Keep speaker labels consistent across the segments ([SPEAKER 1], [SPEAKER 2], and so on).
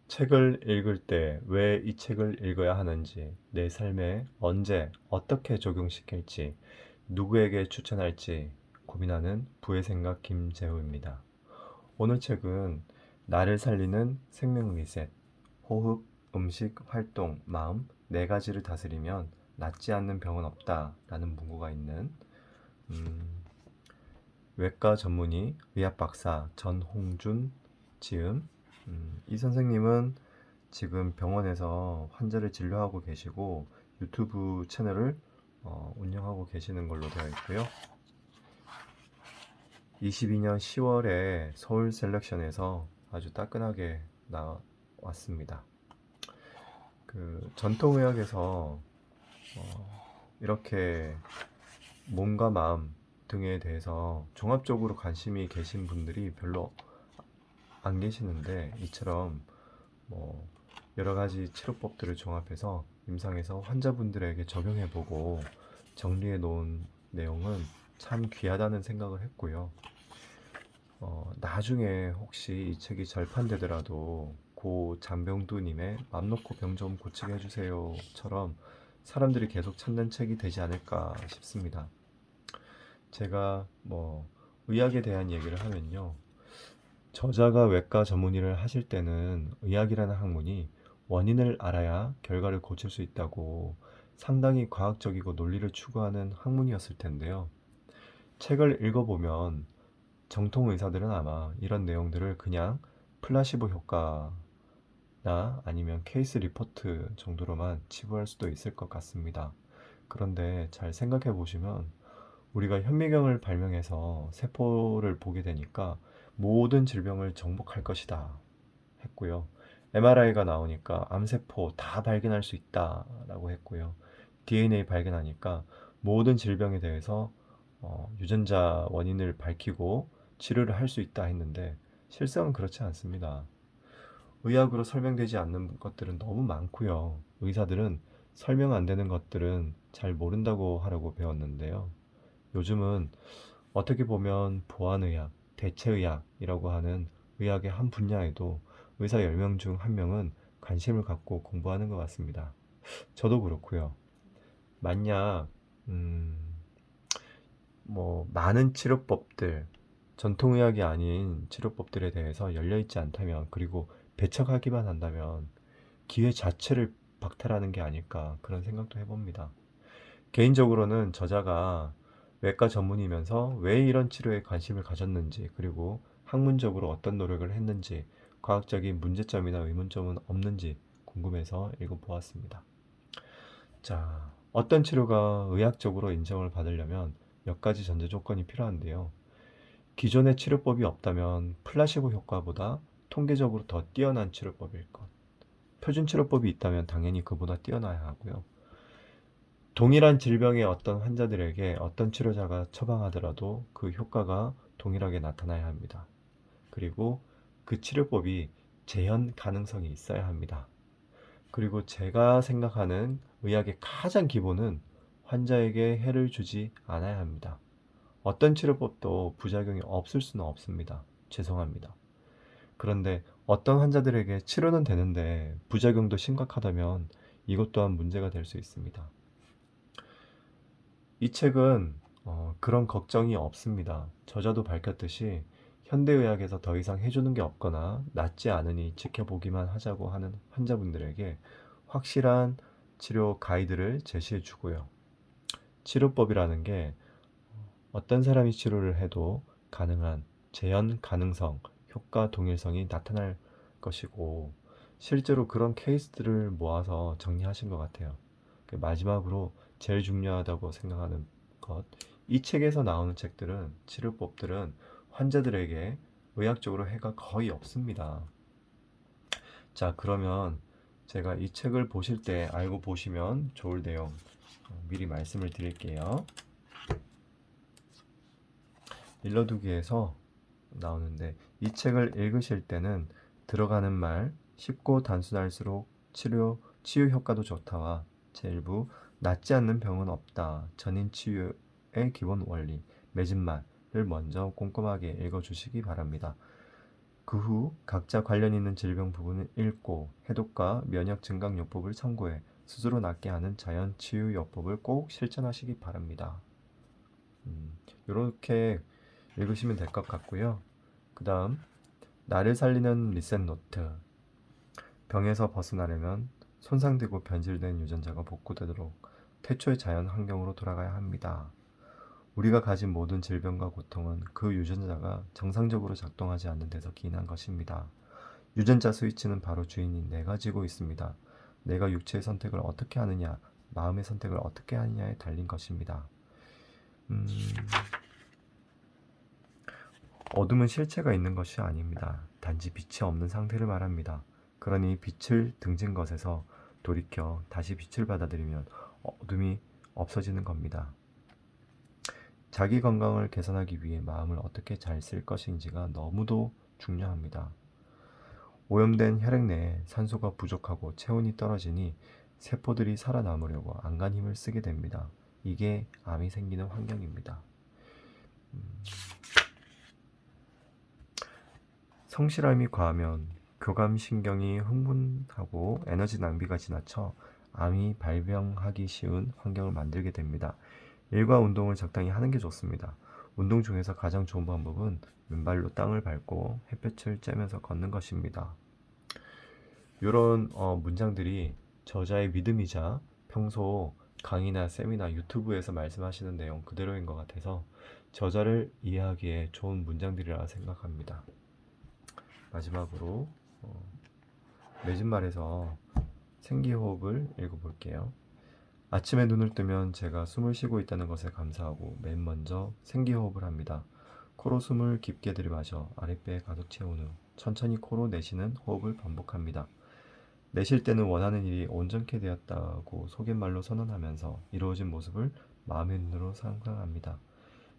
[SPEAKER 1] 책을 읽을 때 왜 이 책을 읽어야 하는지, 내 삶에 언제 어떻게 적용시킬지, 누구에게 추천할지 고민하는 부의 생각 김재우입니다. 오늘 책은 나를 살리는 생명 리셋, 호흡, 음식, 활동, 마음 네 가지를 다스리면 낫지 않는 병은 없다라는 문구가 있는 외과 전문의 의학 박사 전홍준 지음. 이 선생님은 지금 병원에서 환자를 진료하고 계시고 유튜브 채널을 운영하고 계시는 걸로 되어 있고요. 22년 10월에 서울 셀렉션에서 아주 따끈하게 나왔습니다. 그 전통의학에서 이렇게 몸과 마음 등에 대해서 종합적으로 관심이 계신 분들이 별로 안 계시는데, 이처럼 뭐 여러 가지 치료법들을 종합해서 임상에서 환자분들에게 적용해보고 정리해 놓은 내용은 참 귀하다는 생각을 했고요. 나중에 혹시 이 책이 절판되더라도 고 장병두님의 맘 놓고 병 좀 고치게 해주세요처럼 사람들이 계속 찾는 책이 되지 않을까 싶습니다. 제가 의학에 대한 얘기를 하면요, 저자가 외과 전문의를 하실 때는 의학이라는 학문이 원인을 알아야 결과를 고칠 수 있다고 상당히 과학적이고 논리를 추구하는 학문이었을 텐데요. 책을 읽어보면 정통 의사들은 아마 이런 내용들을 그냥 플라시보 효과나 아니면 케이스 리포트 정도로만 치부할 수도 있을 것 같습니다. 그런데 잘 생각해 보시면 우리가 현미경을 발명해서 세포를 보게 되니까 모든 질병을 정복할 것이다 했고요. MRI가 나오니까 암세포 다 발견할 수 있다라고 했고요. DNA 발견하니까 모든 질병에 대해서 유전자 원인을 밝히고 치료를 할 수 있다 했는데, 실상은 그렇지 않습니다. 의학으로 설명되지 않는 것들은 너무 많고요. 의사들은 설명 안 되는 것들은 잘 모른다고 하라고 배웠는데요. 요즘은 어떻게 보면 보안의학, 대체의학이라고 하는 의학의 한 분야에도 의사 10명 중 1명은 관심을 갖고 공부하는 것 같습니다. 저도 그렇고요. 만약 음, 많은 치료법들, 전통의학이 아닌 치료법들에 대해서 열려있지 않다면, 그리고 배척하기만 한다면 기회 자체를 박탈하는 게 아닐까, 그런 생각도 해봅니다. 개인적으로는 저자가 외과 전문이면서 왜 이런 치료에 관심을 가졌는지, 그리고 학문적으로 어떤 노력을 했는지, 과학적인 문제점이나 의문점은 없는지 궁금해서 읽어보았습니다. 자, 어떤 치료가 의학적으로 인정을 받으려면 몇 가지 전제 조건이 필요한데요. 기존의 치료법이 없다면 플라시보 효과보다 통계적으로 더 뛰어난 치료법일 것. 표준 치료법이 있다면 당연히 그보다 뛰어나야 하고요. 동일한 질병의 어떤 환자들에게 어떤 치료자가 처방하더라도 그 효과가 동일하게 나타나야 합니다. 그리고 그 치료법이 재현 가능성이 있어야 합니다. 그리고 제가 생각하는 의학의 가장 기본은 환자에게 해를 주지 않아야 합니다. 어떤 치료법도 부작용이 없을 수는 없습니다. 죄송합니다. 그런데 어떤 환자들에게 치료는 되는데 부작용도 심각하다면 이것 또한 문제가 될 수 있습니다. 이 책은 그런 걱정이 없습니다. 저자도 밝혔듯이 현대의학에서 더 이상 해주는 게 없거나 낫지 않으니 지켜보기만 하자고 하는 환자분들에게 확실한 치료 가이드를 제시해 주고요. 치료법이라는 게 어떤 사람이 치료를 해도 가능한 재현 가능성, 효과 동일성이 나타날 것이고, 실제로 그런 케이스들을 모아서 정리하신 것 같아요. 마지막으로 제일 중요하다고 생각하는 것, 이 책에서 나오는 책들은, 치료법들은 환자들에게 의학적으로 해가 거의 없습니다. 자, 그러면 제가 이 책을 보실 때 알고 보시면 좋을 내용 미리 말씀을 드릴게요. 일러두기에서 나오는데, 이 책을 읽으실 때는 들어가는 말 쉽고 단순할수록 치유 효과도 좋다와 제1부 낫지 않는 병은 없다, 전인 치유의 기본 원리, 맺은 말을 먼저 꼼꼼하게 읽어주시기 바랍니다. 그 후 각자 관련 있는 질병 부분을 읽고 해독과 면역 증강요법을 참고해 스스로 낫게 하는 자연 치유 요법을 꼭 실천하시기 바랍니다. 이렇게 읽으시면 될 것 같고요. 그 다음 나를 살리는 리셋 노트. 병에서 벗어나려면 손상되고 변질된 유전자가 복구되도록 태초의 자연 환경으로 돌아가야 합니다. 우리가 가진 모든 질병과 고통은 그 유전자가 정상적으로 작동하지 않는 데서 기인한 것입니다. 유전자 스위치는 바로 주인인 내가 지고 있습니다. 내가 육체의 선택을 어떻게 하느냐, 마음의 선택을 어떻게 하느냐에 달린 것입니다. 어둠은 실체가 있는 것이 아닙니다. 단지 빛이 없는 상태를 말합니다. 그러니 빛을 등진 것에서 돌이켜 다시 빛을 받아들이면 어둠이 없어지는 겁니다. 자기 건강을 개선하기 위해 마음을 어떻게 잘 쓸 것인지가 너무도 중요합니다. 오염된 혈액 내에 산소가 부족하고 체온이 떨어지니 세포들이 살아남으려고 안간 힘을 쓰게 됩니다. 이게 암이 생기는 환경입니다. 성실함이 과하면 교감신경이 흥분하고 에너지 낭비가 지나쳐 암이 발병하기 쉬운 환경을 만들게 됩니다. 일과 운동을 적당히 하는 게 좋습니다. 운동 중에서 가장 좋은 방법은 왼발로 땅을 밟고 햇볕을 쬐면서 걷는 것입니다. 이런 문장들이 저자의 믿음이자 평소 강의나 세미나 유튜브에서 말씀하시는 내용 그대로인 것 같아서 저자를 이해하기에 좋은 문장들이라 생각합니다. 마지막으로 맺은말에서 생기호흡을 읽어볼게요. 아침에 눈을 뜨면 제가 숨을 쉬고 있다는 것에 감사하고 맨 먼저 생기호흡을 합니다. 코로 숨을 깊게 들이마셔 아랫배에 가득 채운 후 천천히 코로 내쉬는 호흡을 반복합니다. 내쉴 때는 원하는 일이 온전케 되었다고 속임말로 선언하면서 이루어진 모습을 마음의 눈으로 상상합니다.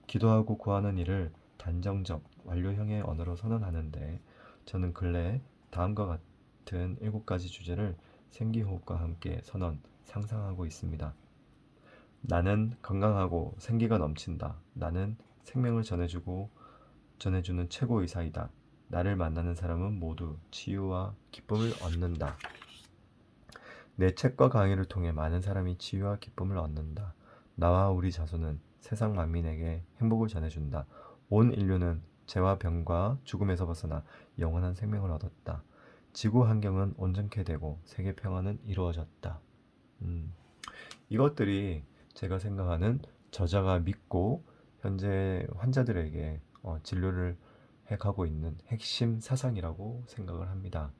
[SPEAKER 1] 기도하고 구하는 일을 단정적, 완료형의 언어로 선언하는데 저는 근래에 다음과 같은 7가지 주제를 생기호흡과 함께 선언, 상상하고 있습니다. 나는 건강하고 생기가 넘친다. 나는 생명을 전해주는 최고 의사이다. 나를 만나는 사람은 모두 치유와 기쁨을 얻는다. 내 책과 강의를 통해 많은 사람이 치유와 기쁨을 얻는다. 나와 우리 자손은 세상 만민에게 행복을 전해준다. 온 인류는 재와 병과 죽음에서 벗어나 영원한 생명을 얻었다. 지구 환경은 온전케 되고 세계 평화는 이루어졌다. 이것들이 제가 생각하는 저자가 믿고 현재 환자들에게 진료를 해가고 있는 핵심 사상이라고 생각을 합니다.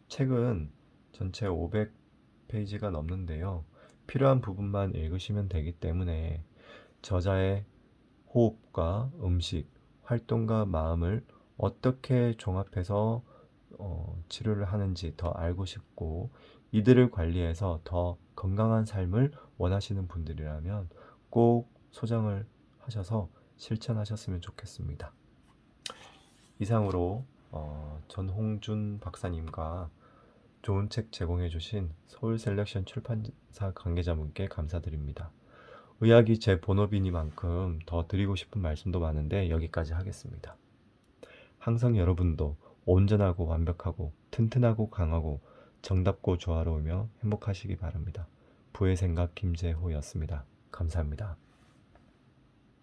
[SPEAKER 1] 책은 전체 500페이지가 넘는데요. 필요한 부분만 읽으시면 되기 때문에 저자의 호흡과 음식, 활동과 마음을 어떻게 종합해서 치료를 하는지 더 알고 싶고 이들을 관리해서 더 건강한 삶을 원하시는 분들이라면 꼭 소장을 하셔서 실천하셨으면 좋겠습니다. 이상으로 전홍준 박사님과 좋은 책 제공해 주신 서울셀렉션 출판사 관계자분께 감사드립니다. 의학이 제 본업이니만큼 더 드리고 싶은 말씀도 많은데 여기까지 하겠습니다. 항상 여러분도 온전하고 완벽하고 튼튼하고 강하고 정답고 조화로우며 행복하시기 바랍니다. 부의 생각 김재호였습니다. 감사합니다.